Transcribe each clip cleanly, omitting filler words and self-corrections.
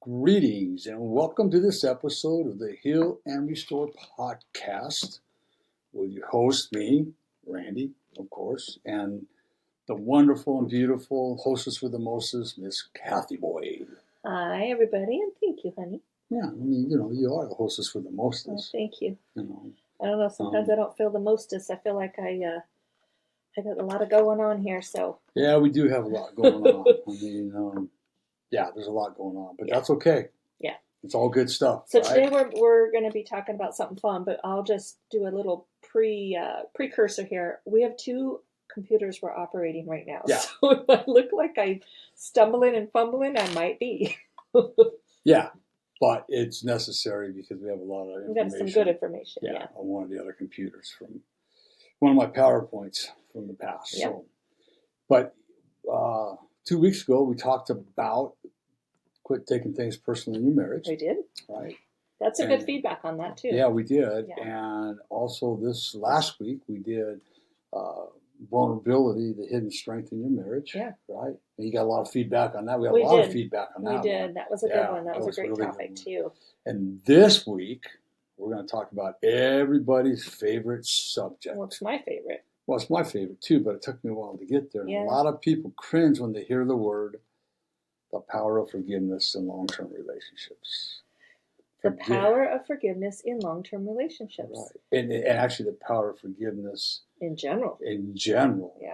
Greetings and welcome to this episode of the Heal and Restore podcast with your host, me, Randy, of course, and the wonderful and beautiful hostess with the mostest, Miss Cathy Boyd. Hi, everybody, and thank you, honey. Yeah, I mean, you are the hostess with the mostest. Thank you. You know, I don't know. Sometimes I don't feel the mostest. I feel like I got a lot of going on here. So yeah, we do have a lot going on. I mean, there's a lot going on, but that's okay. Yeah. It's all good stuff. So right? today we're going to be talking about something fun, but I'll just do a little precursor here. We have two computers we're operating right now. Yeah. So if I look like I'm stumbling and fumbling, I might be. Yeah, but it's necessary because we have a lot of information. We've got some good information. Yeah. On one of the other computers from one of my PowerPoints from the past. Yeah. So, but 2 weeks ago we talked about quit taking things personally in your marriage. We did. Right. That's a good feedback on that too. Yeah, we did. Yeah. And also this last week we did vulnerability, the hidden strength in your marriage. Yeah. Right. And you got a lot of feedback on that. We had We a lot did. of feedback on that. We did. One. That was a good one. That was a great really topic too. And this week we're going to talk about everybody's favorite subject. Well, it's my favorite. Well, it's my favorite too, but it took me a while to get there. Yeah. A lot of people cringe when they hear the word, the power of forgiveness in long-term relationships. The power of forgiveness in long-term relationships. Right. And actually the power of forgiveness in general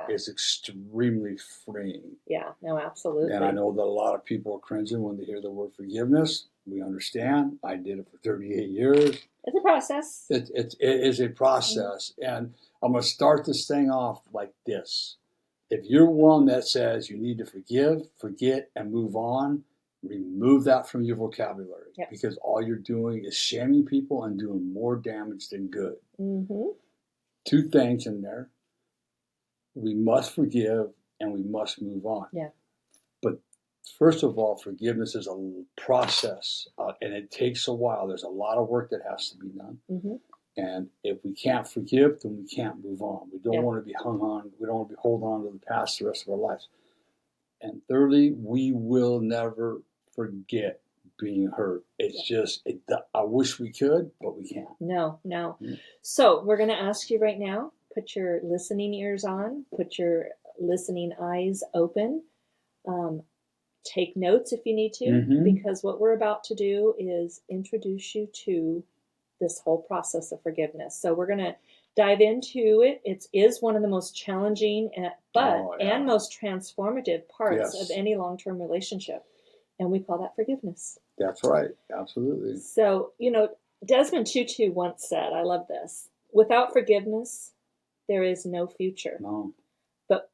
is extremely freeing. Yeah, no, absolutely. And I know that a lot of people are cringing when they hear the word forgiveness. We understand. I did it for 38 years. It's a process. It is a process. Mm-hmm. And I'm going to start this thing off like this. If you're one that says you need to forgive, forget, and move on, remove that from your vocabulary. Yep. Because all you're doing is shaming people and doing more damage than good. Mm-hmm. Two things in there. We must forgive and we must move on. Yeah. But first of all, forgiveness is a process and it takes a while. There's a lot of work that has to be done. Mm-hmm. And if we can't forgive, then we can't move on. We don't want to be hung on. We don't want to be holding on to the past the rest of our lives. And thirdly, we will never forget being hurt. It's just, I wish we could, but we can't. No. Mm-hmm. So we're going to ask you right now, put your listening ears on, put your listening eyes open. Take notes if you need to, mm-hmm. because what we're about to do is introduce you to this whole process of forgiveness. So we're going to dive into it. It is one of the most challenging and most transformative parts of any long-term relationship. And we call that forgiveness. That's right. Absolutely. So, Desmond Tutu once said, I love this, without forgiveness, there is no future. No. But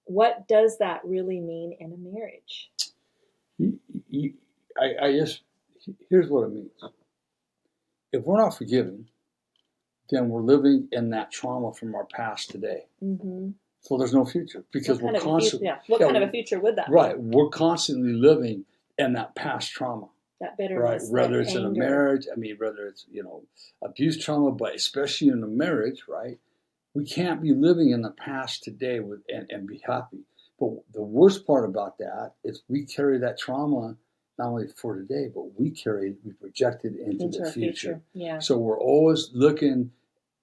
what does that really mean in a marriage? Here's what it means. If we're not forgiving, then we're living in that trauma from our past today. Mm-hmm. So there's no future because we're constantly. What kind of a future would that be? Right. We're constantly living in that past trauma. That bitterness. Right. Whether it's anger. In a marriage, whether it's, abuse trauma, but especially in a marriage, right? We can't be living in the past today and be happy. But the worst part about that is we carry that trauma not only for today, but we project it into the future. Yeah. So we're always looking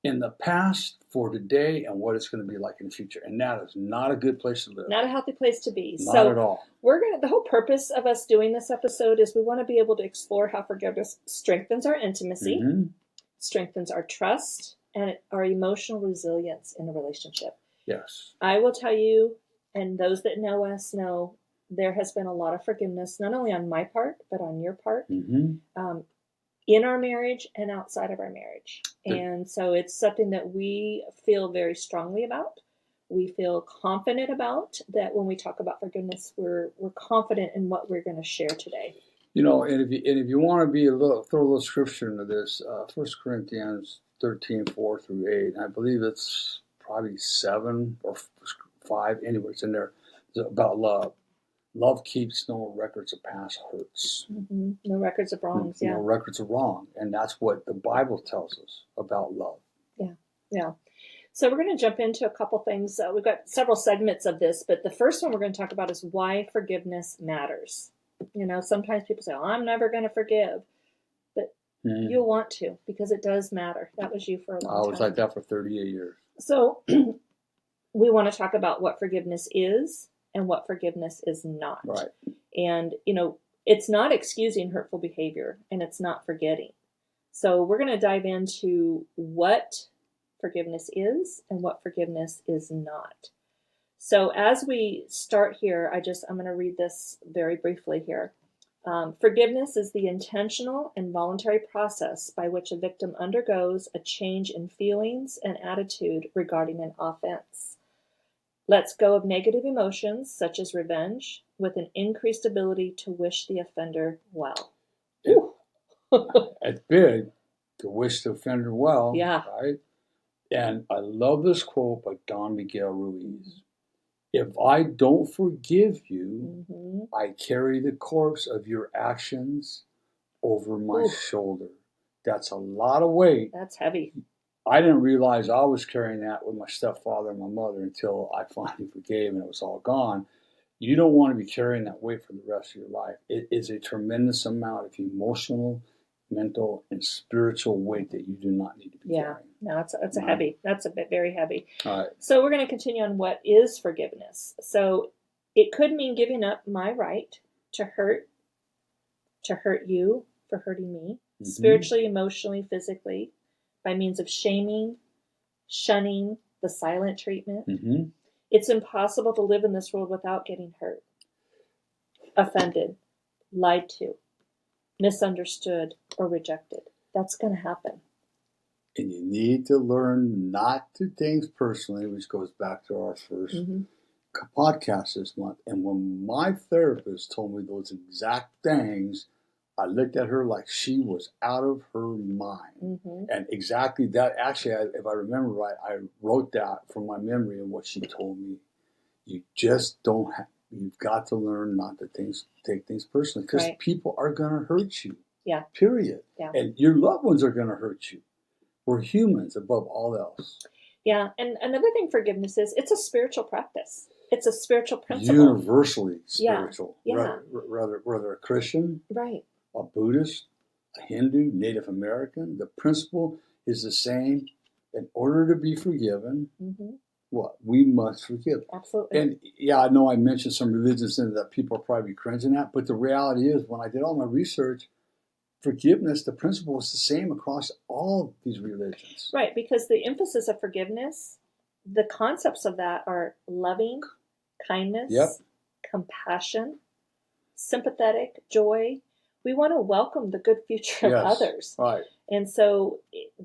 in the past for today and what it's going to be like in the future. And that is not a good place to live. Not a healthy place to be. Not at all. The whole purpose of us doing this episode is we want to be able to explore how forgiveness strengthens our intimacy, mm-hmm. strengthens our trust, and our emotional resilience in a relationship. Yes. I will tell you, and those that know us know, there has been a lot of forgiveness, not only on my part, but on your part, mm-hmm. In our marriage and outside of our marriage. And so it's something that we feel very strongly about. We feel confident about that when we talk about forgiveness, we're confident in what we're going to share today. And if you want to be throw a little scripture into this, 1 Corinthians 13:4 through 8. I believe it's probably 7 or 5. Anyway, it's in there. It's about love. Love keeps no records of past hurts. Mm-hmm. No records of wrongs, No records of wrong. And that's what the Bible tells us about love. Yeah. So we're going to jump into a couple things. We've got several segments of this, but the first one we're going to talk about is why forgiveness matters. Sometimes people say, oh, I'm never going to forgive. But you'll want to, because it does matter. That was you for a long time. I was like that for 38 years. So we want to talk about what forgiveness is and what forgiveness is not. Right. And, it's not excusing hurtful behavior, and it's not forgetting. So we're going to dive into what forgiveness is and what forgiveness is not. So as we start here, I'm going to read this very briefly here. Forgiveness is the intentional and voluntary process by which a victim undergoes a change in feelings and attitude regarding an offense. Lets go of negative emotions such as revenge with an increased ability to wish the offender well. It's big to wish the offender well. Yeah. Right? And I love this quote by Don Miguel Ruiz. If I don't forgive you, I carry the corpse of your actions over my shoulder. That's a lot of weight. That's heavy. I didn't realize I was carrying that with my stepfather and my mother until I finally forgave and it was all gone. You don't want to be carrying that weight for the rest of your life. It is a tremendous amount of emotional, mental, and spiritual weight that you do not need to be carrying. No, it's a heavy. That's a bit very heavy. All right. So we're going to continue on what is forgiveness. So it could mean giving up my right to hurt you for hurting me, spiritually, emotionally, physically, by means of shaming, shunning, the silent treatment. It's impossible to live in this world without getting hurt, offended, lied to, misunderstood, or rejected. That's going to happen. And you need to learn not to take things personally, which goes back to our first podcast this month. And when my therapist told me those exact things, I looked at her like she was out of her mind. And exactly that, actually, if I remember right, I wrote that from my memory of what she told me. You just don't have, you've got to learn not to take things personally, because people are going to hurt you. Yeah. Period. Yeah. And your loved ones are going to hurt you. We're humans above all else. Yeah. And another thing forgiveness is, it's a spiritual practice. It's a spiritual principle. Universally spiritual. Yeah. Whether a Christian, right, a Buddhist, a Hindu, Native American, the principle is the same. In order to be forgiven, what? We must forgive. Absolutely. And yeah, I know I mentioned some religions in that people are probably cringing at, but the reality is, when I did all my research, forgiveness, the principle is the same across all these religions. Right, because the emphasis of forgiveness, the concepts of that are loving, kindness, compassion, sympathetic, joy. We want to welcome the good future of others. Right. And so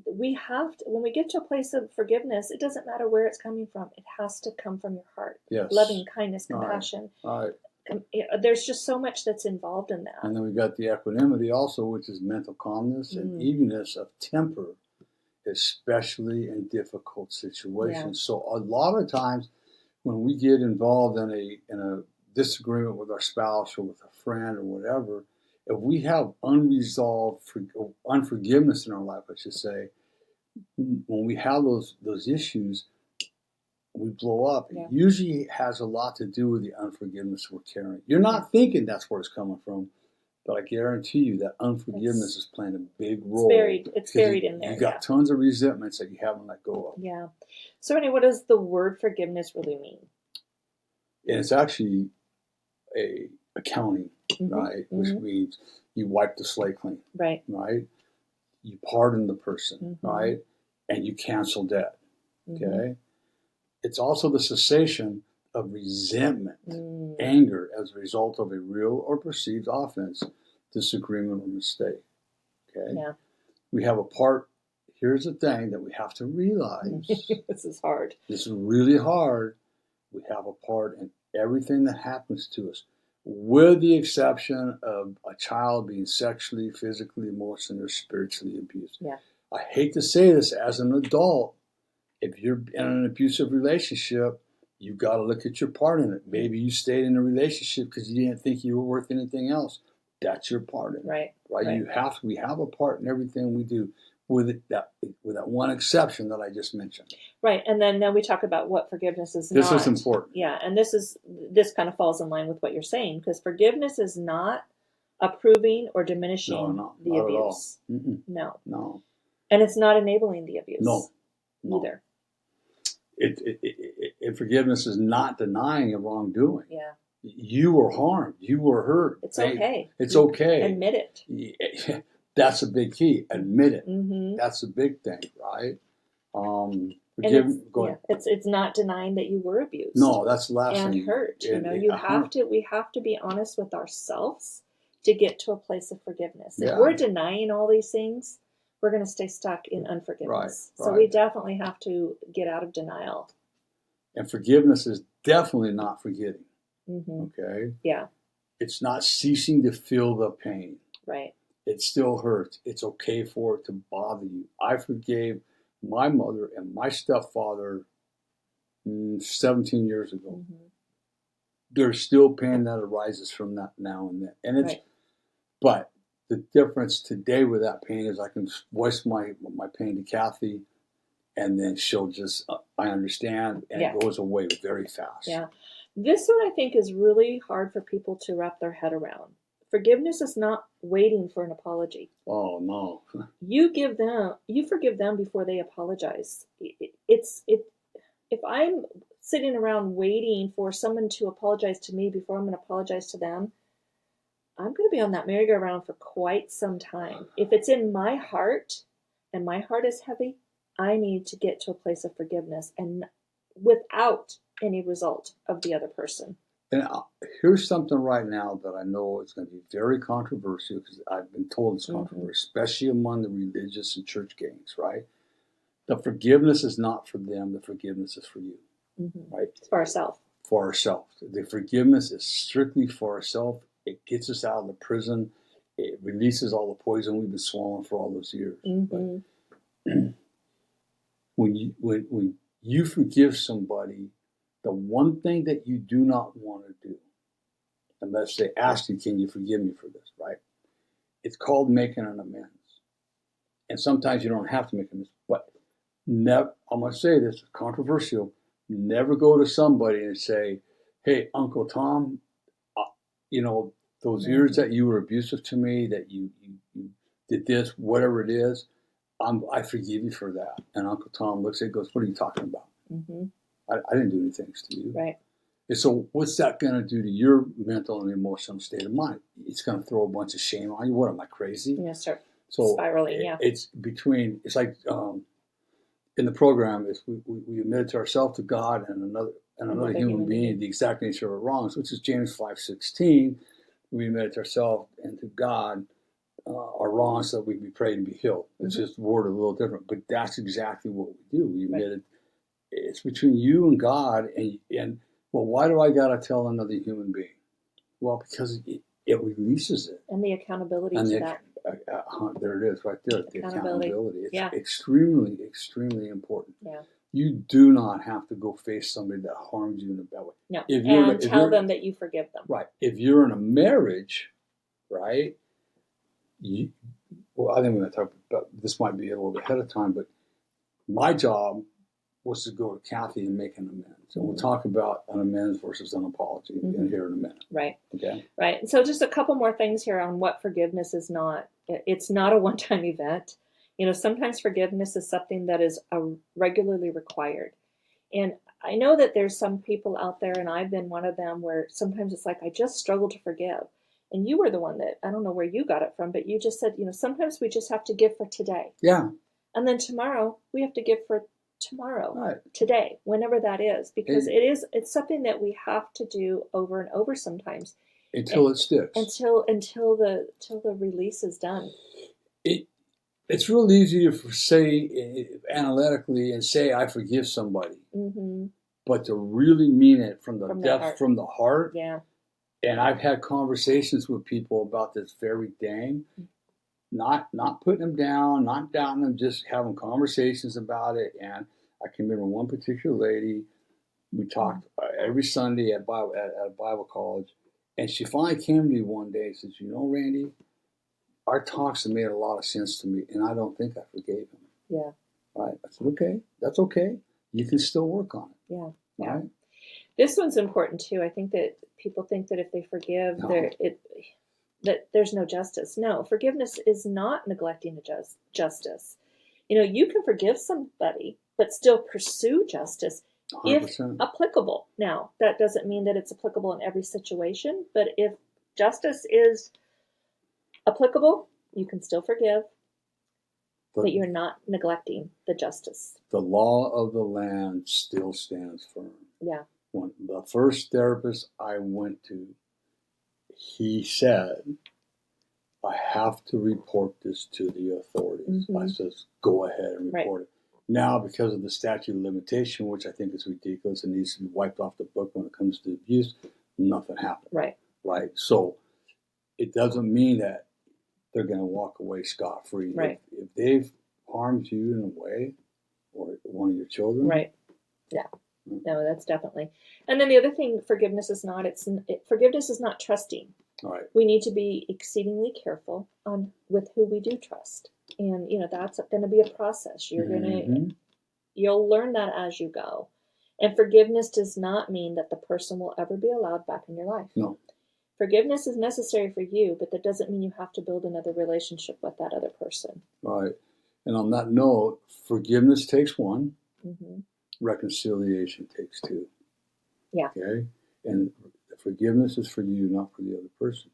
we have to, when we get to a place of forgiveness, it doesn't matter where it's coming from. It has to come from your heart. Yes. Loving, kindness, compassion. Right. There's just so much that's involved in that. And then we've got the equanimity also, which is mental calmness and evenness of temper, especially in difficult situations. So a lot of times when we get involved in a disagreement with our spouse or with a friend or whatever, if we have unresolved unforgiveness in our life, I should say, when we have those issues, we blow up. It usually has a lot to do with the unforgiveness we're carrying. You're not thinking that's where it's coming from, but I guarantee you that unforgiveness is playing a big role. It's buried in there. You got tons of resentments that you haven't let go of. Yeah. So, Randy, what does the word forgiveness really mean? And it's actually a accounting, right? Which means you wipe the slate clean, right? You pardon the person, right? And you cancel debt, okay? It's also the cessation of resentment, anger as a result of a real or perceived offense, disagreement, or mistake, okay? Yeah. We have a part, here's the thing that we have to realize. This is hard. This is really hard. We have a part in everything that happens to us, with the exception of a child being sexually, physically, emotionally, or spiritually abused. Yeah. I hate to say this as an adult. If you're in an abusive relationship, you've got to look at your part in it. Maybe you stayed in a relationship because you didn't think you were worth anything else. That's your part in it. Right. We have a part in everything we do. with that one exception that I just mentioned. Right. And then now we talk about what forgiveness is This not. is important. Yeah. And this kind of falls in line with what you're saying, because forgiveness is not approving or diminishing the not abuse. At all. No. And it's not enabling the abuse. No. Either. It forgiveness is not denying a wrongdoing. Yeah. You were harmed. You were hurt. It's okay. It's okay. Admit it. Yeah, that's a big key. Admit it. Mm-hmm. That's a big thing, right? Go ahead. It's not denying that you were abused. No, that's the last and thing. Hurt. We have to be honest with ourselves to get to a place of forgiveness. If we're denying all these things, we're going to stay stuck in unforgiveness. Right. So we definitely have to get out of denial. And forgiveness is definitely not forgetting. Mm-hmm. Okay? Yeah. It's not ceasing to feel the pain. Right. It still hurts. It's okay for it to bother you. I forgave my mother and my stepfather 17 years ago. Mm-hmm. There's still pain that arises from that now and then. And it's, but the difference today with that pain is I can voice my pain to Cathy, and then she'll just, I understand, and it goes away very fast. Yeah. This one I think is really hard for people to wrap their head around. Forgiveness is not waiting for an apology. Oh, no. You forgive them before they apologize. If I'm sitting around waiting for someone to apologize to me before I'm going to apologize to them, I'm going to be on that merry-go-round for quite some time. If it's in my heart and my heart is heavy, I need to get to a place of forgiveness and without any result of the other person. And here's something right now that I know is going to be very controversial, because I've been told it's controversial, especially among the religious and church gangs, right? The forgiveness is not for them. The forgiveness is for you, right? It's for ourselves. For ourselves. The forgiveness is strictly for ourselves. It gets us out of the prison. It releases all the poison we've been swallowing for all those years. But when you forgive somebody, the one thing that you do not want to do, unless they ask you, can you forgive me for this, right? It's called making an amends. And sometimes you don't have to make amends. But never, I'm going to say this, it's controversial, never go to somebody and say, hey, Uncle Tom, those years that you were abusive to me, that you did this, whatever it is, I forgive you for that. And Uncle Tom looks at it and goes, what are you talking about? I didn't do anything to you. Right. And so what's that going to do to your mental and emotional state of mind? It's going to throw a bunch of shame on you. What, am I crazy? Yeah, start spiraling, It's like in the program, is we admit to ourselves, to God, and another human being the exact nature of our wrongs, which is James 5:16. We admit to ourselves and to God our wrongs so that we can be prayed and be healed. It's just worded a little different, but that's exactly what we do. We admit it. It's between you and God, and well, why do I gotta tell another human being? Well, because it releases it. And the accountability to that. There it is, right there. The accountability. It's extremely, extremely important. Yeah. You do not have to go face somebody that harmed you in a bad way. No. And tell them that you forgive them. Right. If you're in a marriage, right? I think we're going to talk about this. Might be a little bit ahead of time, but my job was to go to Cathy and make an amends. And we'll talk about an amends versus an apology in here in a minute. Right. Okay. Right. So just a couple more things here on what forgiveness is not. It's not a one-time event. Sometimes forgiveness is something that is regularly required. And I know that there's some people out there, and I've been one of them, where sometimes it's like, I just struggle to forgive. And you were the one that, I don't know where you got it from, but you just said, sometimes we just have to give for today. Yeah. And then tomorrow we have to give for tomorrow, right. Today, whenever that is, because it's something that we have to do over and over sometimes. Until it sticks. Until the release is done. It's real easy to say analytically and say I forgive somebody, but to really mean it from the depth, from the heart. Yeah. And I've had conversations with people about this very thing, not putting them down, not doubting them, just having conversations about it. And I can remember one particular lady. We talked every Sunday at a Bible college, and she finally came to me one day and says, Randy, our talks have made a lot of sense to me, and I don't think I forgave him. Yeah. Right? I said, okay, that's okay. You can still work on it. Yeah. Right? This one's important too. I think that people think that if they forgive, that there's no justice. No, forgiveness is not neglecting the justice. You can forgive somebody, but still pursue justice 100%. if applicable. Now, that doesn't mean that it's applicable in every situation, but if justice is applicable, you can still forgive, but you're not neglecting the justice. The law of the land still stands firm. Yeah. When the first therapist I went to, he said, I have to report this to the authorities. I says, go ahead and report it. Now, because of the statute of limitation, which I think is ridiculous and needs to be wiped off the book when it comes to abuse, nothing happened. Right. So it doesn't mean that they're going to walk away scot-free. If they've harmed you in a way, or one of your children. Right. Yeah. No, that's definitely. And then the other thing, forgiveness is not trusting. Right. We need to be exceedingly careful with who we do trust, and that's going to be a process. You'll learn that as you go. And forgiveness does not mean that the person will ever be allowed back in your life. No. Forgiveness is necessary for you, but that doesn't mean you have to build another relationship with that other person. Right. And on that note, forgiveness takes one. Reconciliation takes two. Yeah. Okay? And forgiveness is for you, not for the other person.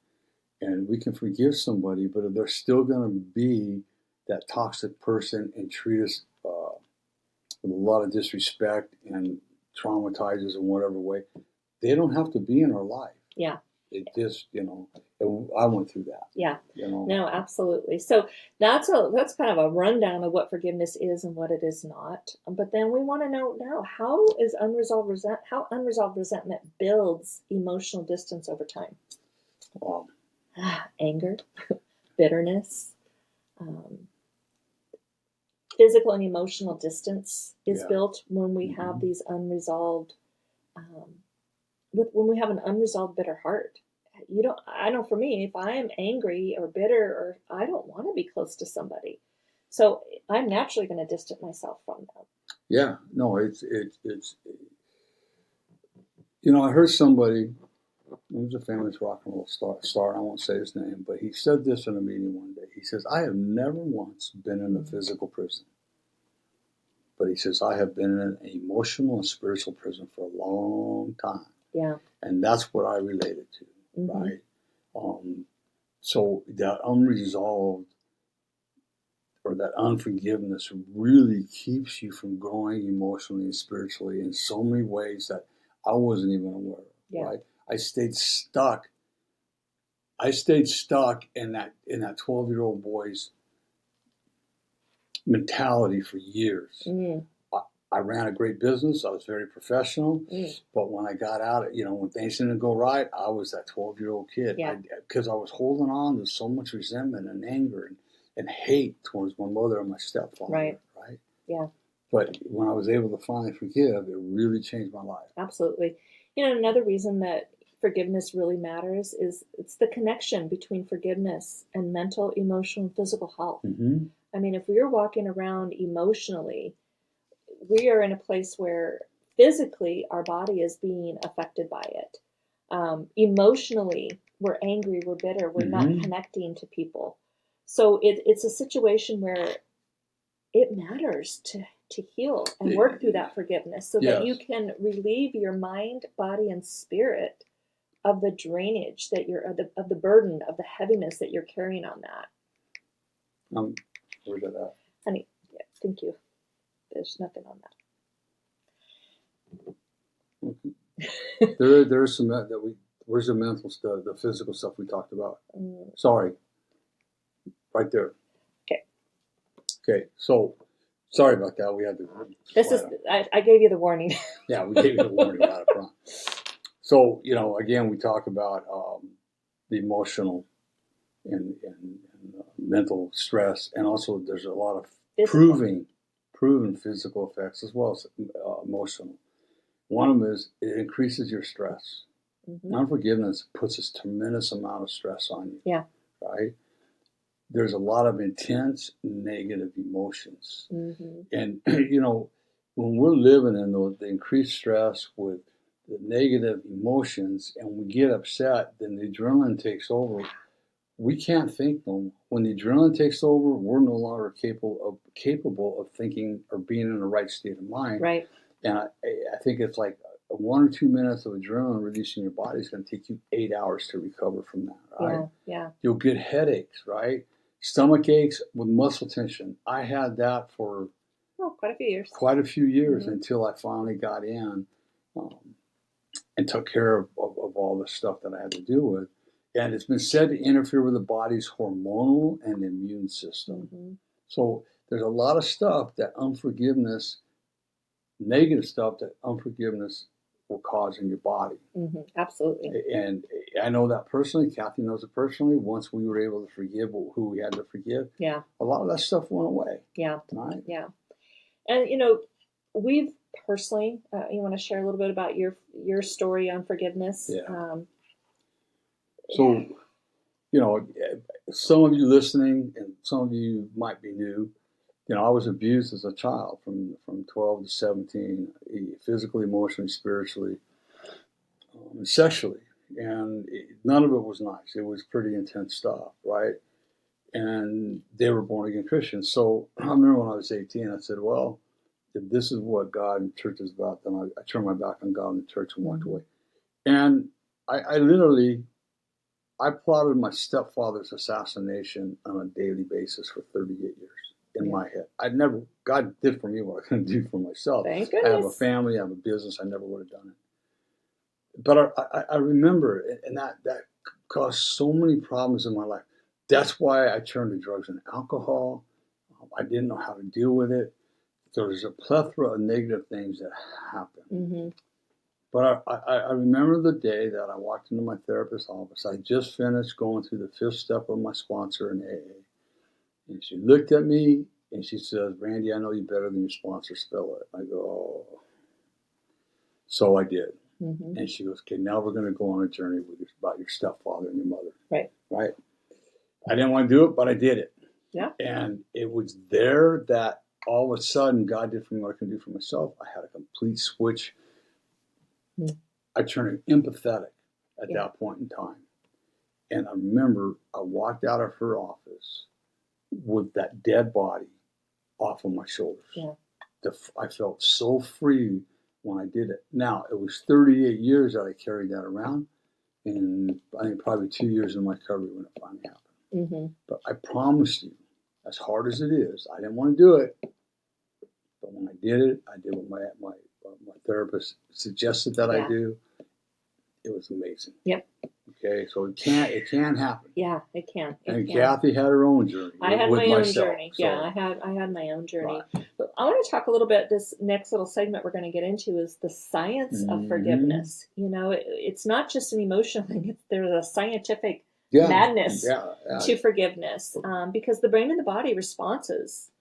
And we can forgive somebody, but if they're still going to be that toxic person and treat us with a lot of disrespect and traumatize us in whatever way, they don't have to be in our life. Yeah. It just, I went through that. Yeah. No, absolutely. So that's kind of a rundown of what forgiveness is and what it is not. But then we want to know now, how unresolved resentment builds emotional distance over time. Wow. Anger, bitterness, physical and emotional distance is built when we have these unresolved, when we have an unresolved bitter heart. I know for me, if I am angry or bitter, or I don't want to be close to somebody, so I'm naturally going to distance myself from them. Yeah, no, it's I heard somebody, he was a famous rock and roll star, I won't say his name, but he said this in a meeting one day. He says, I have never once been in a physical prison, but he says, I have been in an emotional and spiritual prison for a long time. Yeah. And that's what I related to, right? So that unresolved or that unforgiveness really keeps you from growing emotionally and spiritually in so many ways that I wasn't even aware of, right? I stayed stuck in that 12-year-old boy's mentality for years. I ran a great business. I was very professional. But when I got out, when things didn't go right, I was that 12-year-old kid. Because I was holding on to so much resentment and anger and hate towards my mother and my stepfather. Right? Yeah. But when I was able to finally forgive, it really changed my life. Absolutely. Another reason that forgiveness really matters is it's the connection between forgiveness and mental, emotional, and physical health. I mean, if we're walking around emotionally, we are in a place where physically our body is being affected by it. Emotionally, we're angry, we're bitter, we're not connecting to people. So it's a situation where it matters to heal and work through that forgiveness so that you can relieve your mind, body, and spirit of the drainage that of the burden, of the heaviness that you're carrying on that. Where's that at? Honey, thank you. There's nothing on that. There's some that where's the mental stuff, the physical stuff we talked about? Sorry. Right there. Okay. So sorry about that. We had to. I gave you the warning. Yeah, we gave you the warning right up front. So, again, we talk about the emotional and mental stress, and also there's a lot of proven physical effects as well as emotional. One of them is it increases your stress. Unforgiveness puts a tremendous amount of stress on you. Yeah. Right? there's a lot of intense negative emotions. Mm-hmm. And, when we're living in the increased stress with the negative emotions and we get upset, then the adrenaline takes over. We can't think no more. When the adrenaline takes over, we're no longer capable of thinking or being in the right state of mind. Right. And I think it's like 1 or 2 minutes of adrenaline releasing your body is going to take you 8 hours to recover from that, right? Yeah. You'll get headaches, right? Stomach aches with muscle tension. I had that for quite a few years. Mm-hmm. Until I finally got in and took care of all the stuff that I had to deal with. And it's been said to interfere with the body's hormonal and immune system. Mm-hmm. So there's a lot of stuff that negative stuff that unforgiveness will cause in your body. Mm-hmm. Absolutely. And I know that personally. Cathy knows it personally. Once we were able to forgive who we had to forgive, a lot of that stuff went away. Yeah. Right? Yeah. And, we've personally, you want to share a little bit about your story on forgiveness? Yeah. So, some of you listening and some of you might be new. I was abused as a child from 12 to 17, physically, emotionally, spiritually, sexually. And none of it was nice. It was pretty intense stuff, right? And they were born again Christians. So I remember when I was 18, I said, well, if this is what God and church is about, then I turned my back on God and the church and walked away. And I literally plotted my stepfather's assassination on a daily basis for 38 years in my head. God did for me what I couldn't do for myself. Thank goodness. I have a family, I have a business, I never would have done it. But I remember, and that caused so many problems in my life. That's why I turned to drugs and alcohol. I didn't know how to deal with it. There was a plethora of negative things that happened. Mm-hmm. But I remember the day that I walked into my therapist's office. I just finished going through the 5th step of my sponsor in AA. And she looked at me and she says, Randy, I know you better than your sponsor, spell it. I go, oh. So I did. Mm-hmm. And she goes, okay, now we're going to go on a journey about your stepfather and your mother. Right. I didn't want to do it, but I did it. Yeah. And it was there that all of a sudden God did for me what I can do for myself. I had a complete switch. I turned empathetic at that point in time. And I remember I walked out of her office with that dead body off of my shoulders. Yeah. I felt so free when I did it. Now, it was 38 years that I carried that around. And I think probably 2 years in my recovery when it finally happened. Mm-hmm. But I promised you, as hard as it is, I didn't want to do it. But when I did it, I did what my therapist suggested that I do. It was amazing. Yep. Okay, so it can happen. Yeah, it can. Cathy had her own journey. I had my own journey. So. Yeah, I had my own journey. Right. But I want to talk a little bit. This next little segment we're going to get into is the science of forgiveness. It's not just an emotional thing. There's a scientific madness to forgiveness because the brain and the body responses.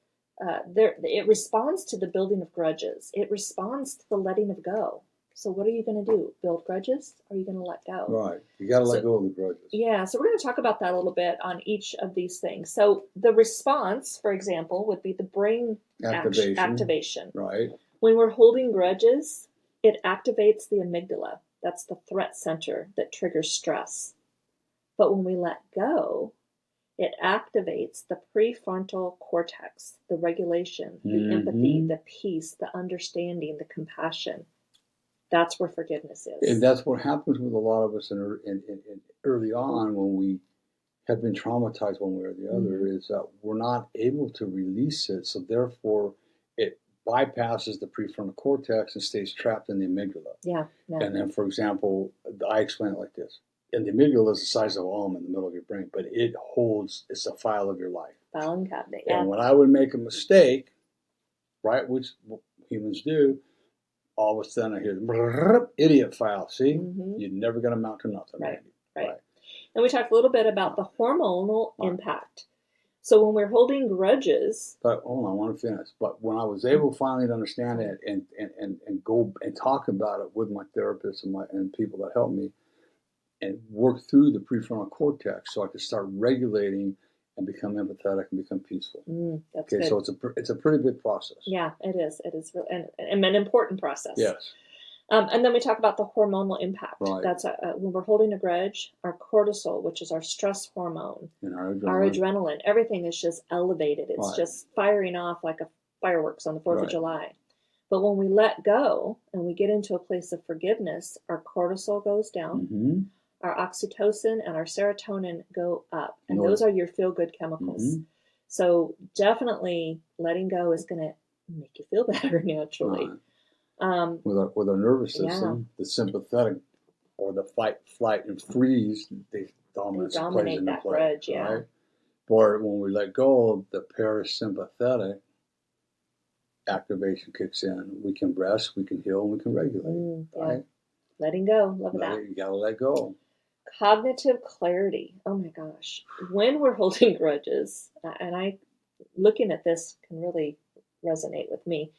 It responds to the building of grudges. It responds to the letting of go. So what are you going to do? Build grudges? Or are you going to let go? Right. You got to let go of the grudges. Yeah. So we're going to talk about that a little bit on each of these things. So the response, for example, would be the brain activation. Right. When we're holding grudges, it activates the amygdala. That's the threat center that triggers stress. But when we let go, it activates the prefrontal cortex, the regulation, the empathy, the peace, the understanding, the compassion. That's where forgiveness is. And that's what happens with a lot of us in early on when we have been traumatized one way or the other, is that we're not able to release it. So therefore, it bypasses the prefrontal cortex and stays trapped in the amygdala. Yeah. And then, for example, I explain it like this. And the amygdala is the size of an almond in the middle of your brain, but it's a file of your life. Filing cabinet, And when I would make a mistake, right, which humans do, all of a sudden I hear, idiot file, see? You're never going to amount to nothing. Right. And we talked a little bit about the hormonal impact. So when we're holding grudges... But hold on, I want to finish. But when I was able finally to understand it and go and talk about it with my therapist and people that helped me, and work through the prefrontal cortex so I could start regulating and become empathetic and become peaceful. That's okay, good. so it's a pretty big process. Yeah, it is. It is, and an important process. Yes. And then we talk about the hormonal impact. Right. That's when we're holding a grudge, our cortisol, which is our stress hormone, And our adrenaline, everything is just elevated. It's just firing off like a fireworks on the 4th of July. But when we let go and we get into a place of forgiveness, our cortisol goes down, our oxytocin and our serotonin go up. And those are your feel-good chemicals. So definitely letting go is going to make you feel better naturally. With our nervous system, the sympathetic or the fight, flight, and freeze, they dominate that grudge, right? Or when we let go, the parasympathetic activation kicks in. We can rest, we can heal, and we can regulate. Right? Letting go, love that. You gotta let go. Cognitive clarity. Oh my gosh. When we're holding grudges, and I, looking at this can really resonate with me.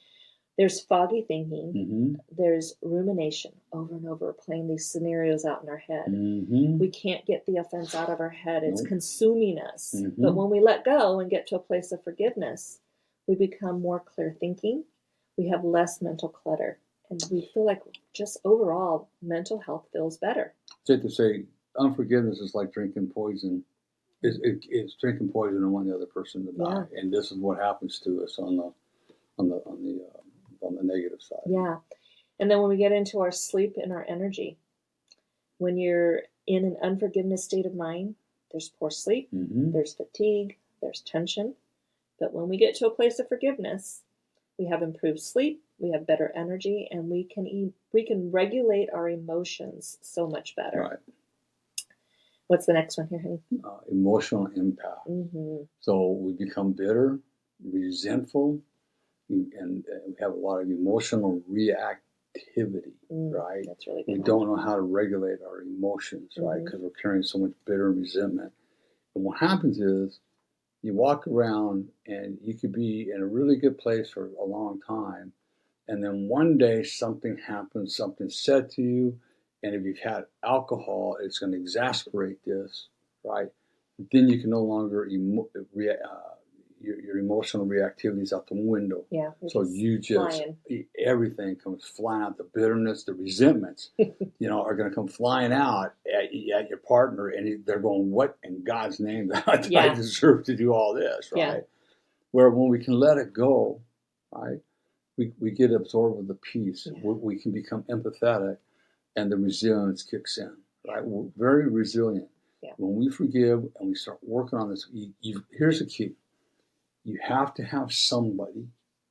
There's foggy thinking. There's rumination over and over, playing these scenarios out in our head. We can't get the offense out of our head. It's consuming us. But when we let go and get to a place of forgiveness, we become more clear thinking. We have less mental clutter. And we feel like just overall mental health feels better. Safe to say, unforgiveness is like drinking poison. It's drinking poison and wanting the other person to die. And this is what happens to us on the negative side. Yeah. And then when we get into our sleep and our energy, when you're in an unforgiveness state of mind, there's poor sleep, there's fatigue, there's tension. But when we get to a place of forgiveness, we have improved sleep, we have better energy, and we can regulate our emotions so much better. Right. What's the next one here, honey? Emotional impact. So we become bitter, resentful, and we have a lot of emotional reactivity, right? That's really good. We don't know how to regulate our emotions, right? Because we're carrying so much bitter resentment. And what happens is you walk around and you could be in a really good place for a long time. And then one day something happens, something said to you. And if you've had alcohol, it's going to exasperate this, right? Then you can no longer your emotional reactivity is out the window. Yeah. So you just everything comes flying out. The bitterness, the resentments, are going to come flying out at your partner, and they're going, "What in God's name? I deserve to do all this, right?" Yeah. Where when we can let it go, right, we get absorbed with the peace. Yeah. We can become empathetic, and the resilience kicks in. Right, we're very resilient. Yeah. When we forgive and we start working on this, here's the key. You have to have somebody,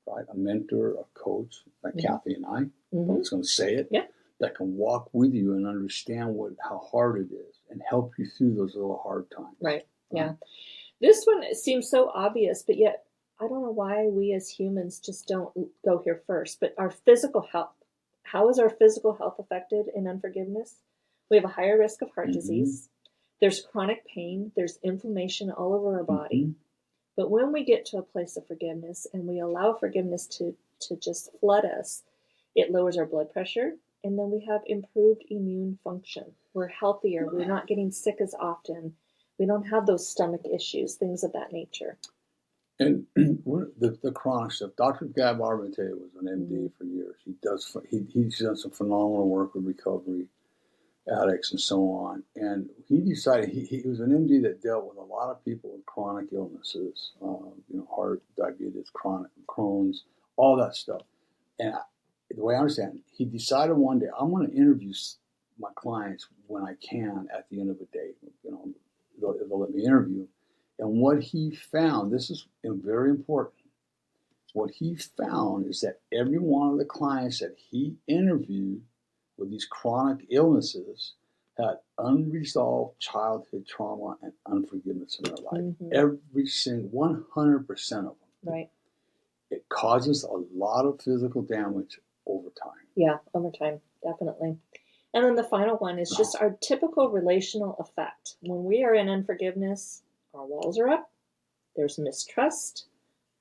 right, a mentor, a coach, like Cathy and I, I'm just going to say it, that can walk with you and understand how hard it is and help you through those little hard times. Right, yeah. This one seems so obvious, but yet I don't know why we as humans just don't go here first. But our physical health, how is our physical health affected in unforgiveness? We have a higher risk of heart disease. There's chronic pain. There's inflammation all over our body. But when we get to a place of forgiveness and we allow forgiveness to just flood us, it lowers our blood pressure, and then we have improved immune function. We're healthier. We're not getting sick as often. We don't have those stomach issues, things of that nature. And the chronic stuff. Dr. Gab Arbate was an MD for years. He's done some phenomenal work with recovery addicts and so on. And he decided he was an MD that dealt with a lot of people with chronic illnesses, heart, diabetes, chronic Crohn's, all that stuff. And the way I understand it, he decided one day, I'm going to interview my clients when I can at the end of the day. They'll let me interview. And what he found, this is very important, what he found is that every one of the clients that he interviewed with these chronic illnesses had unresolved childhood trauma and unforgiveness in their life. Every single 100% of them. Right. It causes a lot of physical damage over time. Yeah, over time, definitely. And then the final one is just our typical relational effect. When we are in unforgiveness, our walls are up. There's mistrust,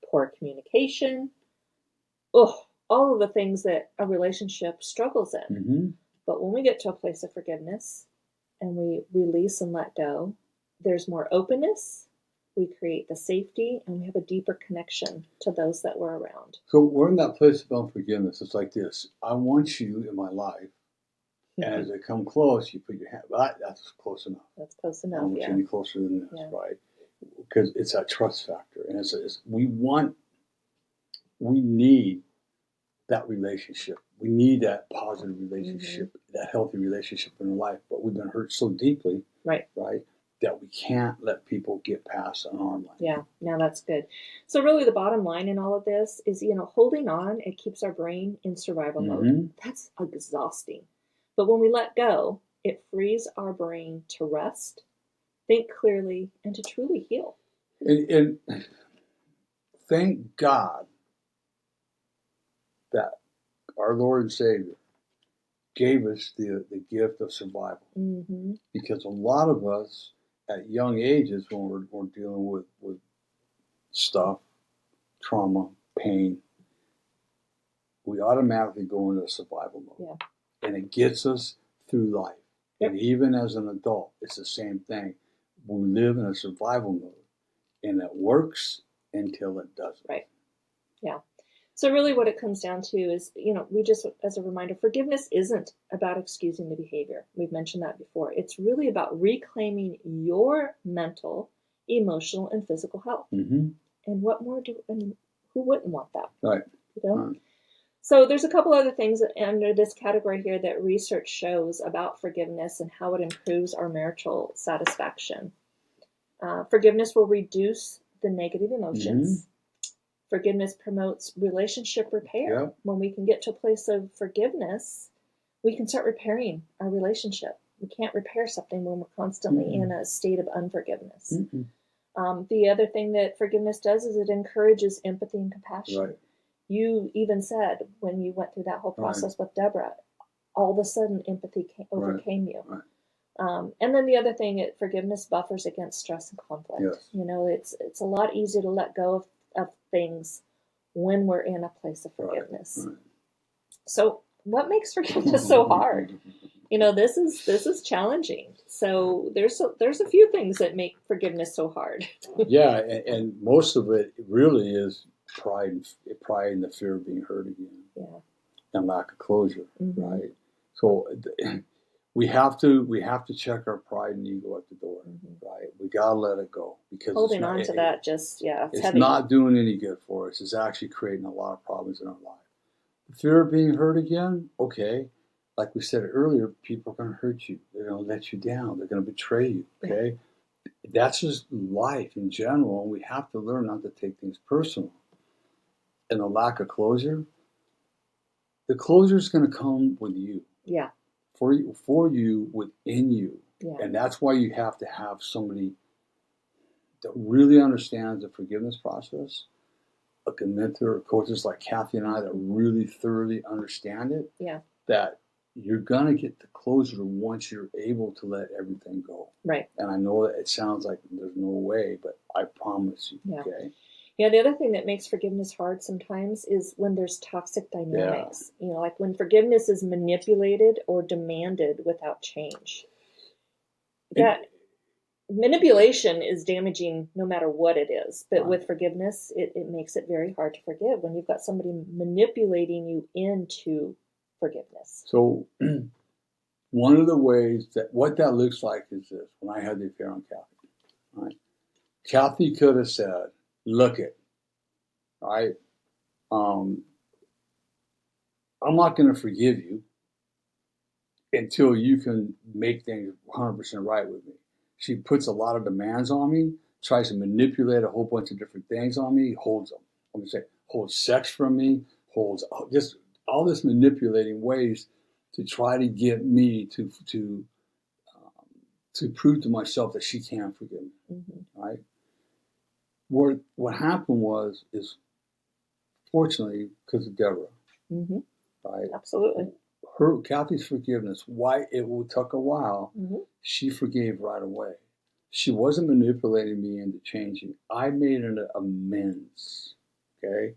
poor communication. All of the things that a relationship struggles in. But when we get to a place of forgiveness and we release and let go, there's more openness, we create the safety, and we have a deeper connection to those that we're around. So we're in that place of unforgiveness. It's like this. I want you in my life. And as they come close, you put your hand, that's close enough. That's close I enough, don't want you any closer than this, Yeah. right? Because it's that trust factor. And we need that relationship. We need that positive relationship, that healthy relationship in our life. But we've been hurt so deeply, right, that we can't let people get past an arm line. Yeah, now that's good. So really the bottom line in all of this is, holding on, it keeps our brain in survival mode. That's exhausting. But when we let go, it frees our brain to rest, think clearly, and to truly heal. And thank God that our Lord and Savior gave us the gift of survival. Because a lot of us at young ages, when we're dealing with stuff, trauma, pain, we automatically go into survival mode. And it gets us through life. And even as an adult, it's the same thing. We live in a survival mode. And it works until it doesn't. Right. Yeah. So really what it comes down to is, we just, as a reminder, forgiveness isn't about excusing the behavior. We've mentioned that before. It's really about reclaiming your mental, emotional, and physical health. And what more who wouldn't want that? Right. Right. So there's a couple other things under this category here that research shows about forgiveness and how it improves our marital satisfaction. Forgiveness will reduce the negative emotions. Forgiveness promotes relationship repair. When we can get to a place of forgiveness, we can start repairing our relationship. We can't repair something when we're constantly in a state of unforgiveness. The other thing that forgiveness does is it encourages empathy and compassion. Right. You even said when you went through that whole process with Deborah, all of a sudden empathy overcame you. And then the other thing, forgiveness buffers against stress and conflict. It's a lot easier to let go of things when we're in a place of forgiveness. So what makes forgiveness so hard? This is challenging. So there's a few things that make forgiveness so hard. And most of it really is pride and the fear of being hurt again. And lack of closure, right? So we have to check our pride and ego at the door, right? We gotta let it go, because holding on to that it's heavy. Not doing any good for us. It's actually creating a lot of problems in our life. The fear of being hurt again, okay. Like we said earlier, people are going to hurt you. They're going to let you down. They're going to betray you, okay? That's just life in general, and we have to learn not to take things personal. And the lack of closure, the closure is going to come with you. For you, within you. And that's why you have to have somebody that really understands the forgiveness process, like a mentor or coaches like Cathy and I that really thoroughly understand it. That you're going to get the closure once you're able to let everything go. Right. And I know that it sounds like there's no way, but I promise you, okay? The other thing that makes forgiveness hard sometimes is when there's toxic dynamics. Like when forgiveness is manipulated or demanded without change. Manipulation is damaging no matter what it is. But with forgiveness, it makes it very hard to forgive when you've got somebody manipulating you into forgiveness. So one of the ways what that looks like is this. When I had the affair on Cathy, right? Cathy could have said, look it, right? I'm not going to forgive you until you can make things 100% right with me. She puts a lot of demands on me, tries to manipulate a whole bunch of different things on me, holds sex from me, holds just all this manipulating ways to try to get me to prove to myself that she can forgive me, right? What happened is fortunately because of Deborah, right? Absolutely. Cathy's forgiveness, why it took a while, she forgave right away. She wasn't manipulating me into changing. I made an amends, okay?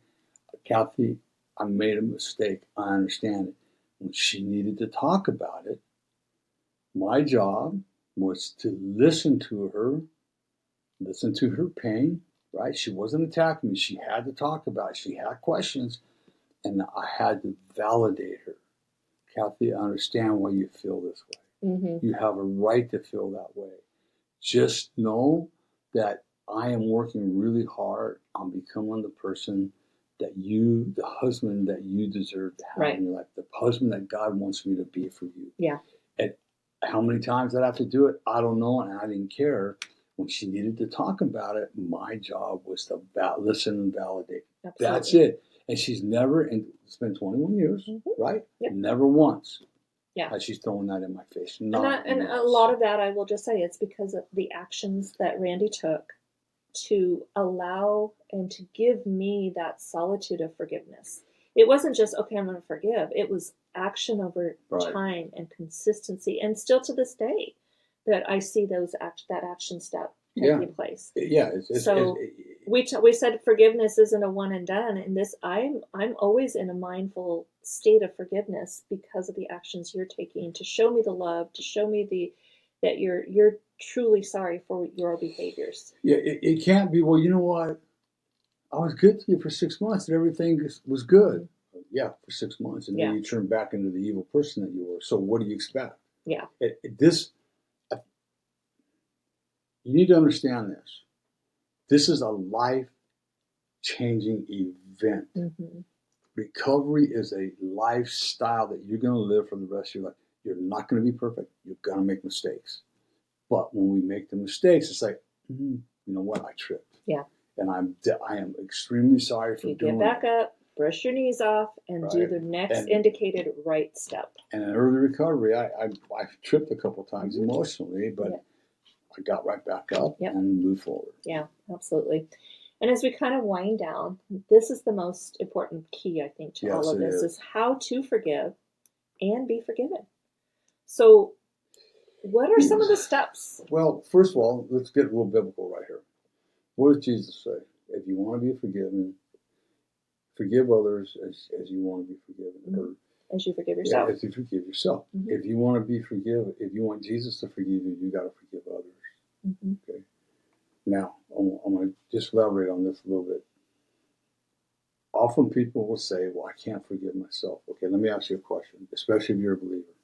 Cathy, I made a mistake. I understand it. When she needed to talk about it, my job was to listen to her listen to her pain, right? She wasn't attacking me. She had to talk about it. She had questions, and I had to validate her. Cathy, I understand why you feel this way. Mm-hmm. You have a right to feel that way. Just know that I am working really hard on becoming the person that you, the husband that you deserve to have in your life, the husband that God wants me to be for you. Yeah. And how many times I'd have to do it, I don't know, and I didn't care. When she needed to talk about it, my job was to listen and validate. Absolutely. That's it. And she's never, and it's been 21 years, right? Yep. Never once. Yeah. She's throwing that in my face. And a lot of that, I will just say, it's because of the actions that Randy took to allow and to give me that solitude of forgiveness. It wasn't just, okay, I'm going to forgive. It was action over time and consistency. And still to this day, that I see that action step taking place. Yeah. We said forgiveness isn't a one and done. And this, I'm always in a mindful state of forgiveness because of the actions you're taking to show me the love, to show me that you're truly sorry for your behaviors. Yeah, it can't be, well, you know what? I was good to you for 6 months and everything was good. Mm-hmm. Yeah, for 6 months. And then you turn back into the evil person that you were. So what do you expect? Yeah. You need to understand this. This is a life-changing event. Mm-hmm. Recovery is a lifestyle that you're going to live for the rest of your life. You're not going to be perfect. You're going to make mistakes. But when we make the mistakes, it's like, you know what? I tripped. Yeah. And I am extremely sorry for doing it. Get back up, brush your knees off, and do the next indicated right step. And in early recovery, I tripped a couple times emotionally, but I got right back up and moved forward. Yeah, absolutely. And as we kind of wind down, this is the most important key, I think, to all of this, is how to forgive and be forgiven. So what are some of the steps? Well, first of all, let's get a little biblical right here. What does Jesus say? If you want to be forgiven, forgive others as you want to be forgiven. Mm-hmm. Or as you forgive yourself. Yeah, as you forgive yourself. Mm-hmm. If you want to be forgiven, if you want Jesus to forgive you, you got to forgive others. Mm-hmm. Okay. Now, I'm going to just elaborate on this a little bit. Often people will say, well, I can't forgive myself. Okay, let me ask you a question, especially if you're a believer.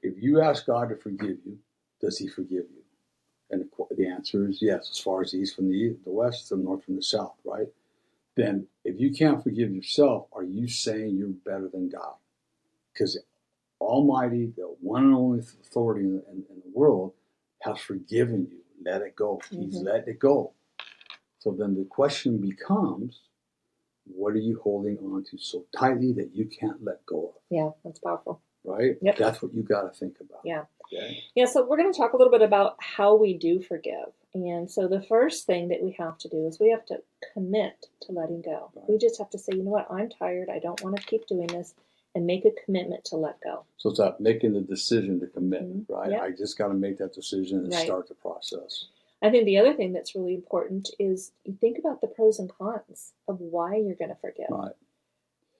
If you ask God to forgive you, does he forgive you? And the answer is yes, as far as the east from the west, the north from the south, right? Then if you can't forgive yourself, are you saying you're better than God? Because Almighty, the one and only authority in the world, has forgiven you. Let it go. Mm-hmm. He's let it go. So then the question becomes, what are you holding on to so tightly that you can't let go of? Yeah, that's powerful. Right? Yep. That's what you got to think about. Yeah. Okay? Yeah, so we're going to talk a little bit about how we do forgive. And so the first thing that we have to do is we have to commit to letting go. Right. We just have to say, you know what, I'm tired. I don't want to keep doing this, and make a commitment to let go. So it's not making the decision to commit, right? Yep. I just got to make that decision and start the process. I think the other thing that's really important is you think about the pros and cons of why you're going to forgive. Right.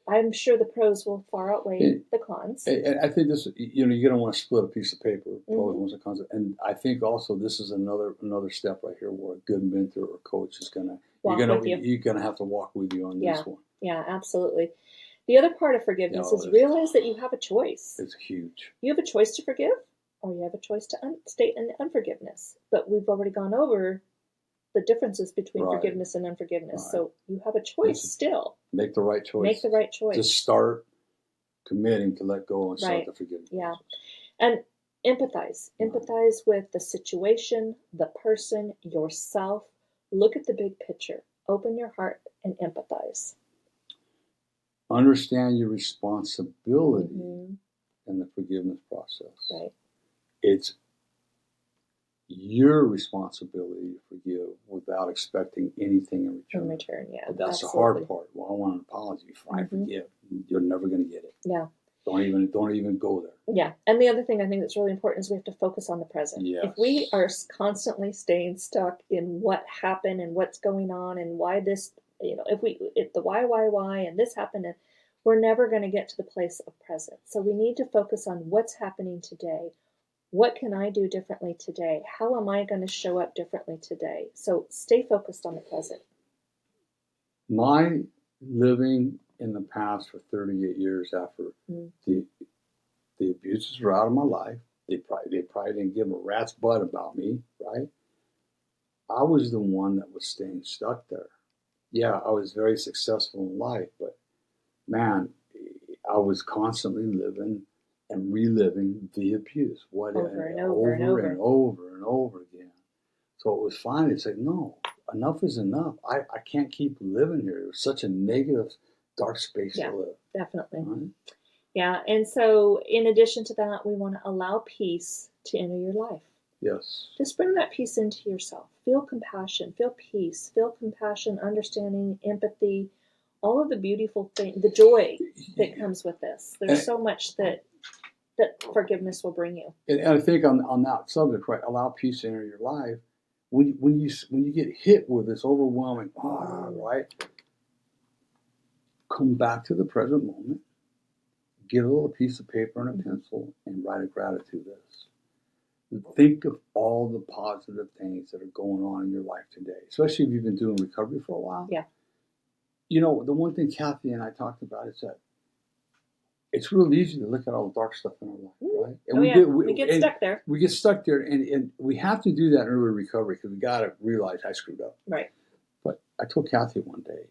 I'm sure the pros will far outweigh the cons. And I think this, you're going to want to split a piece of paper, pros and cons. And I think also this is another step right here where a good mentor or coach is going to, you're going to have to walk with you on this one. Yeah, absolutely. The other part of forgiveness is realize that you have a choice. It's huge. You have a choice to forgive, or you have a choice to stay in unforgiveness. But we've already gone over the differences between forgiveness and unforgiveness. Right. So you have a choice still. Make the right choice. Make the right choice. Just start committing to let go and start the forgiveness. Yeah. And empathize. Empathize with the situation, the person, yourself. Look at the big picture. Open your heart and empathize. Understand your responsibility in the forgiveness process. Right. It's your responsibility to forgive without expecting anything in return. Yeah. But that's the hard part. Well, I want an apology before I forgive. You're never going to get it. Yeah. Don't even go there. Yeah. And the other thing I think that's really important is we have to focus on the present. Yes. If we are constantly staying stuck in what happened and what's going on and why this, if the why, and this happened, and we're never going to get to the place of present. So we need to focus on what's happening today. what can I do differently today? How am I going to show up differently today? So stay focused on the present. My living in the past for 38 years after the abuses were out of my life, they probably didn't give a rat's butt about me, right? I was the one that was staying stuck there. Yeah, I was very successful in life, but man, I was constantly living and reliving the abuse, Over and over and over again. So it was finally, it's like, no, enough is enough. I can't keep living here. It was such a negative, dark space to live. Definitely. Right? Yeah, and so in addition to that, we want to allow peace to enter your life. Yes. Just bring that peace into yourself. Feel compassion, feel peace, feel compassion, understanding, empathy, all of the beautiful things, the joy that comes with this. There's so much that forgiveness will bring you. And I think on that subject, right, allow peace to enter your life. When you get hit with this overwhelming, right, come back to the present moment, get a little piece of paper and a pencil, and write a gratitude list. Think of all the positive things that are going on in your life today, especially if you've been doing recovery for a while. Yeah. You know, the one thing Cathy and I talked about is that it's real easy to look at all the dark stuff in our life, right? And we get stuck there. We get stuck there, and we have to do that in early recovery because we got to realize I screwed up. Right. But I told Cathy one day,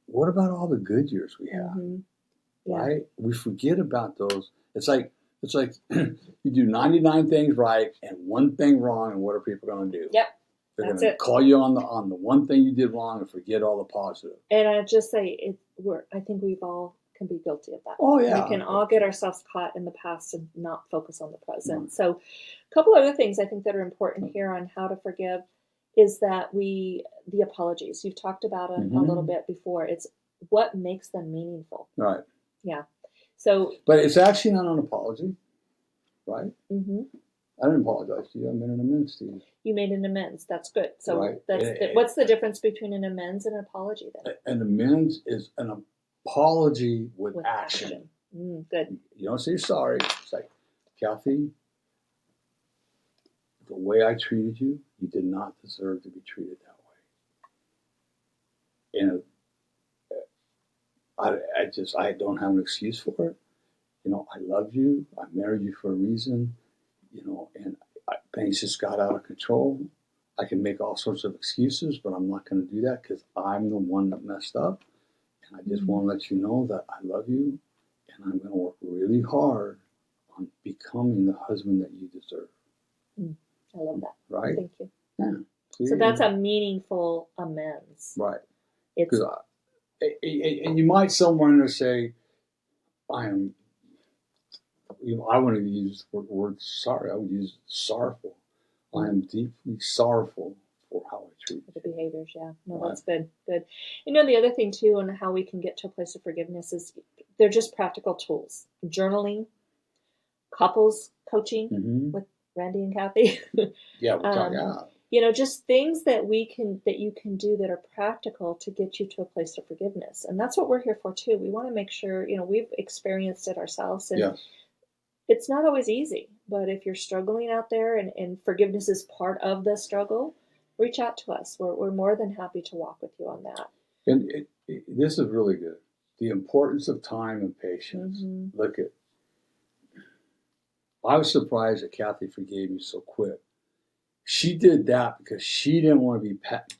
what about all the good years we have? Right? We forget about those. It's like you do 99 things right and one thing wrong, and what are people going to do? Yep. They're going to call you on the one thing you did wrong and forget all the positive. And I just say I think we've all can be guilty of that. Oh yeah. We can all get ourselves caught in the past and not focus on the present. So a couple other things I think that are important here on how to forgive is that the apologies. You've talked about it a little bit before. It's what makes them meaningful. Right. Yeah. So, but it's actually not an apology, right? Mm-hmm. I didn't apologize to you. I made an amends to you. You made an amends. That's good. So, right. What's the difference between an amends and an apology then? An amends is an apology with action. Good. You don't say sorry. It's like, Cathy, the way I treated you, you did not deserve to be treated that way. And I don't have an excuse for it. You know, I love you. I married you for a reason. You know, and things just got out of control. I can make all sorts of excuses, but I'm not going to do that because I'm the one that messed up. And I just want to let you know that I love you, and I'm going to work really hard on becoming the husband that you deserve. I love that. Right? Thank you. Yeah. So that's a meaningful amends. Right. It's and you might somewhere in there say, I am. I wouldn't use the word sorry. I would use sorrowful. I am deeply sorrowful for how I treat you. The behaviors, yeah. No, that's good. Good. You know, the other thing too, on how we can get to a place of forgiveness is they're just practical tools. Journaling, couples coaching with Randy and Cathy. Yeah, you know, just things that you can do that are practical to get you to a place of forgiveness. And that's what we're here for too. We want to make sure, you know, we've experienced it ourselves, and it's not always easy, but if you're struggling out there and forgiveness is part of the struggle, reach out to us. We're more than happy to walk with you on that. And this is really good. The importance of time and patience. Look I was surprised that Cathy forgave me so quick. She did that because she didn't want to be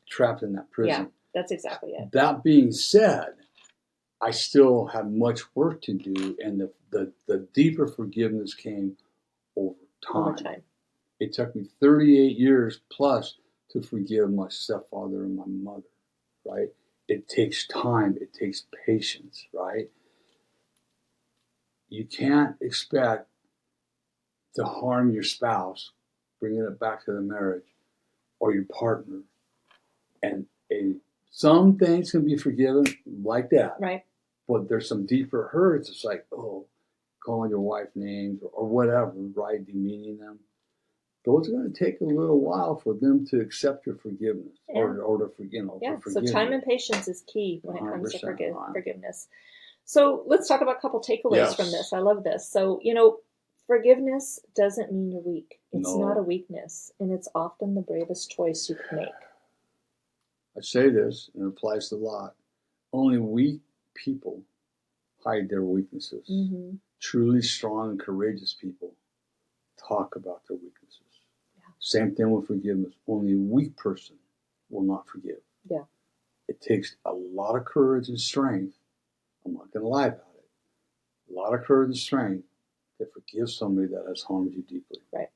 trapped in that prison. Yeah, that's exactly it. That being said, I still have much work to do, and the deeper forgiveness came over time. It took me 38 years plus to forgive my stepfather and my mother, right? It takes time. It takes patience, right? You can't expect to harm your spouse, bringing it back to the marriage, or your partner. And some things can be forgiven like that. Right. But there's some deeper hurts. It's like, calling your wife names or whatever, right? Demeaning them. Those are going to take a little while for them to accept your forgiveness or to forgive. So time and patience is key when it comes to forgiveness. So let's talk about a couple takeaways from this. I love this. So, you know, Forgiveness doesn't mean you're weak. It's No. not a weakness, and it's often the bravest choice you can make. I say this, and it applies to a lot. Only weak people hide their weaknesses. Mm-hmm. Truly strong and courageous people talk about their weaknesses. Yeah. Same thing with forgiveness. Only a weak person will not forgive. Yeah. It takes a lot of courage and strength. I'm not going to lie about it. A lot of courage and strength to forgive somebody that has harmed you deeply. Right.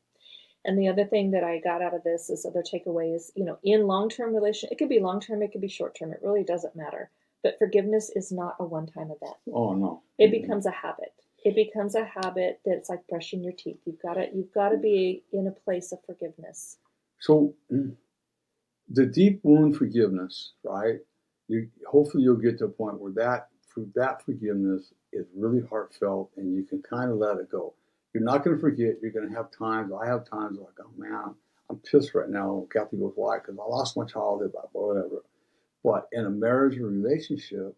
And the other thing that I got out of this is other takeaways, in long-term relation, it could be long-term, it could be short-term. It really doesn't matter. But forgiveness is not a one-time event. Oh, no. It becomes a habit. It becomes a habit that's like brushing your teeth. You've got to be in a place of forgiveness. So the deep wound forgiveness, right? Hopefully you'll get to a point where that forgiveness is really heartfelt and you can kind of let it go. You're not going to forget. You're going to have times. I have times like, oh man, I'm pissed right now. Kathy goes, why? Because I lost my childhood, whatever. But in a marriage or relationship,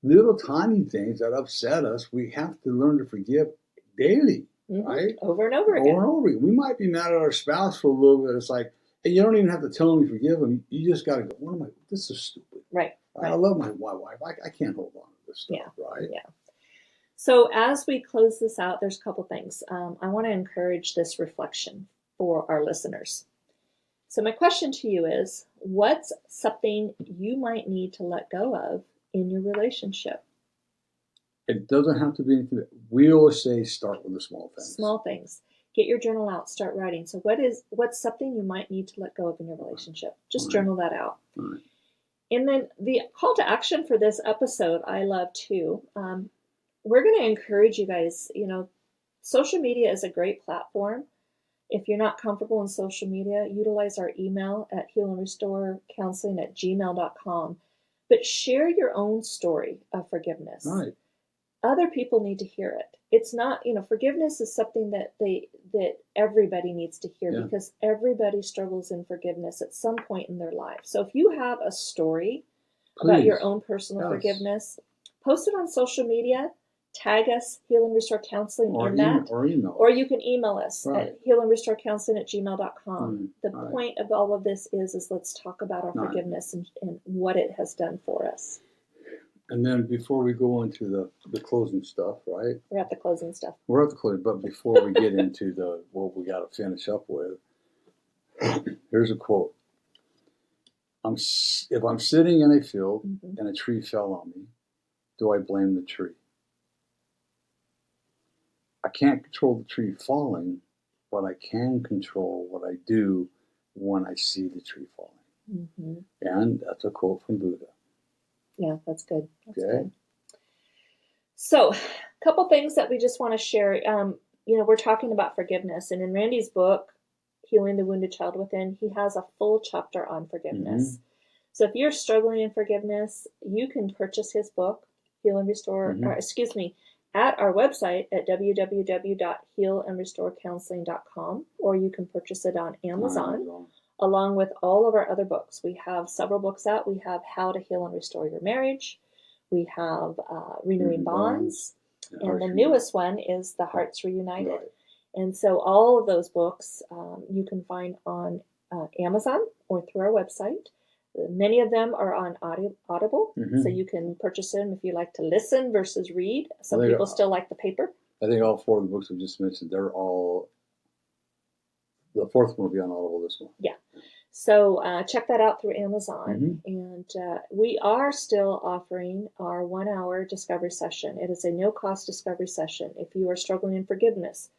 little tiny things that upset us, we have to learn to forgive daily, right? Over and over again. Over and over again. We might be mad at our spouse for a little bit. It's like, hey, you don't even have to tell them you forgive them. You just got to go, this is stupid. Right. I love my wife. I can't hold on to this stuff, right? Yeah. So as we close this out, there's a couple things. I want to encourage this reflection for our listeners. So my question to you is, what's something you might need to let go of in your relationship? It doesn't have to be anything. We always say start with the small things. Small things. Get your journal out, start writing. So what's something you might need to let go of in your relationship? Just journal that out. Right. And then the call to action for this episode, I love too. We're going to encourage you guys, social media is a great platform. If you're not comfortable in social media, utilize our email at healandrestorecounseling@gmail.com. But share your own story of forgiveness. Right. Other people need to hear it. It's not, forgiveness is something that everybody needs to hear because everybody struggles in forgiveness at some point in their life. So if you have a story about your own personal forgiveness, post it on social media. Tag us, Heal and Restore Counseling, or in that. Or email. Or you can email us at healandrestorecounseling@gmail.com. The point of all of this is let's talk about our forgiveness and what it has done for us. And then before we go into the closing stuff, right? We're at the closing stuff. We're at the closing, but before we get into what we got to finish up with, here's a quote. If I'm sitting in a field and a tree fell on me, do I blame the tree? I can't control the tree falling, but I can control what I do when I see the tree falling. Mm-hmm. And that's a quote from Buddha. Yeah, that's good. That's good. So, a couple things that we just want to share. We're talking about forgiveness, and in Randy's book, Healing the Wounded Child Within, he has a full chapter on forgiveness. Mm-hmm. So if you're struggling in forgiveness, you can purchase his book, Heal and Restore, at our website at www.healandrestorecounseling.com, or you can purchase it on Amazon, along with all of our other books. We have several books out. We have How to Heal and Restore Your Marriage. We have Renewing Bonds. And the newest one is The Hearts Reunited. Right. And so all of those books you can find on Amazon or through our website. Many of them are on Audible, so you can purchase them if you like to listen versus read. Some people still like the paper. I think all four of the books we just mentioned, the fourth one will be on Audible this month. Yeah. So check that out through Amazon. And we are still offering our 1-hour discovery session. It is a no-cost discovery session. If you are struggling in forgiveness,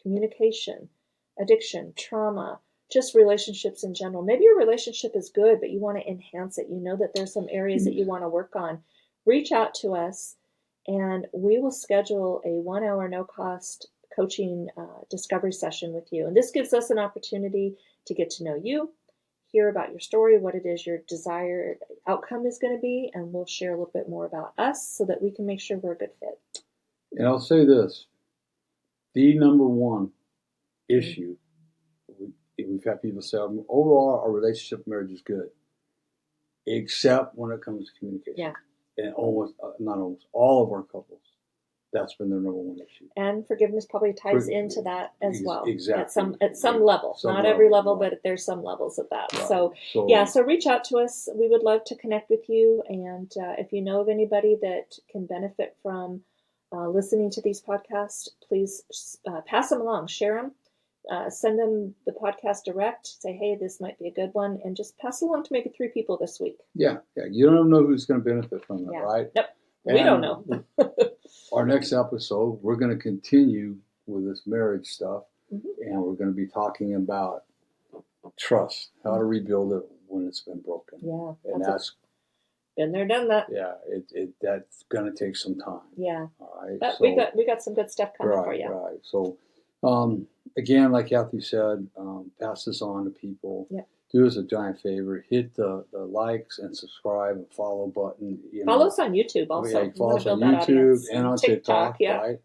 communication, addiction, trauma, just relationships in general. Maybe your relationship is good, but you want to enhance it. You know that there's some areas that you want to work on. Reach out to us, and we will schedule a 1-hour no-cost coaching discovery session with you. And this gives us an opportunity to get to know you, hear about your story, what it is your desired outcome is going to be, and we'll share a little bit more about us so that we can make sure we're a good fit. And I'll say this, the number one issue, we've had people say, overall, our relationship marriage is good, except when it comes to communication. Yeah. And not almost, all of our couples That's been their number one issue. And forgiveness probably ties into that as well. Exactly. At some level. Not every level, but there's some levels of that. Right. So reach out to us. We would love to connect with you. And if you know of anybody that can benefit from listening to these podcasts, please pass them along, share them. Send them the podcast direct. Say, hey, this might be a good one, and just pass it along to maybe 3 people this week. Yeah. You don't know who's going to benefit from it, right? Nope. We don't know. Our next episode, we're going to continue with this marriage stuff, and we're going to be talking about trust, how to rebuild it when it's been broken. Yeah, and that's been there, done that. Yeah, that's going to take some time. Yeah. All right. But we got some good stuff coming for you. Right. So, again, like Cathy said, pass this on to people. Yep. Do us a giant favor. Hit the likes and subscribe and follow button. Follow us on YouTube also. Follow us on YouTube and on TikTok. Right?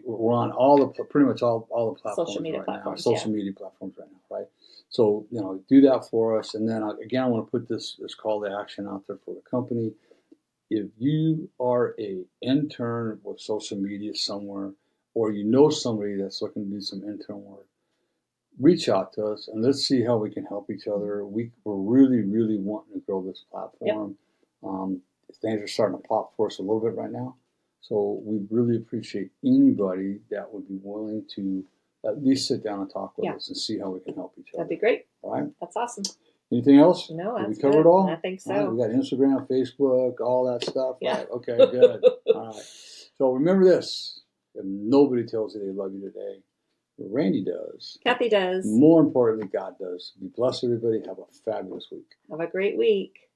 We're on pretty much all the platforms social media right platforms, now. Social media platforms right now, right? So, do that for us. And then, again, I want to put this call to action out there for the company. If you are an intern with social media somewhere, or you know somebody that's looking to do some intern work, reach out to us and let's see how we can help each other. We're really, really wanting to grow this platform. Yep. Things are starting to pop for us a little bit right now. So we really appreciate anybody that would be willing to at least sit down and talk with us and see how we can help each other. That'd be great. All right. That's awesome. Anything else? No, Did that's we cover good. it all? I think so. Right, we got Instagram, Facebook, all that stuff. Yeah. Right? Okay, good. All right. So remember this. If nobody tells you they love you today, Randy does. Cathy does. More importantly, God does. Be blessed, everybody. Have a fabulous week. Have a great week.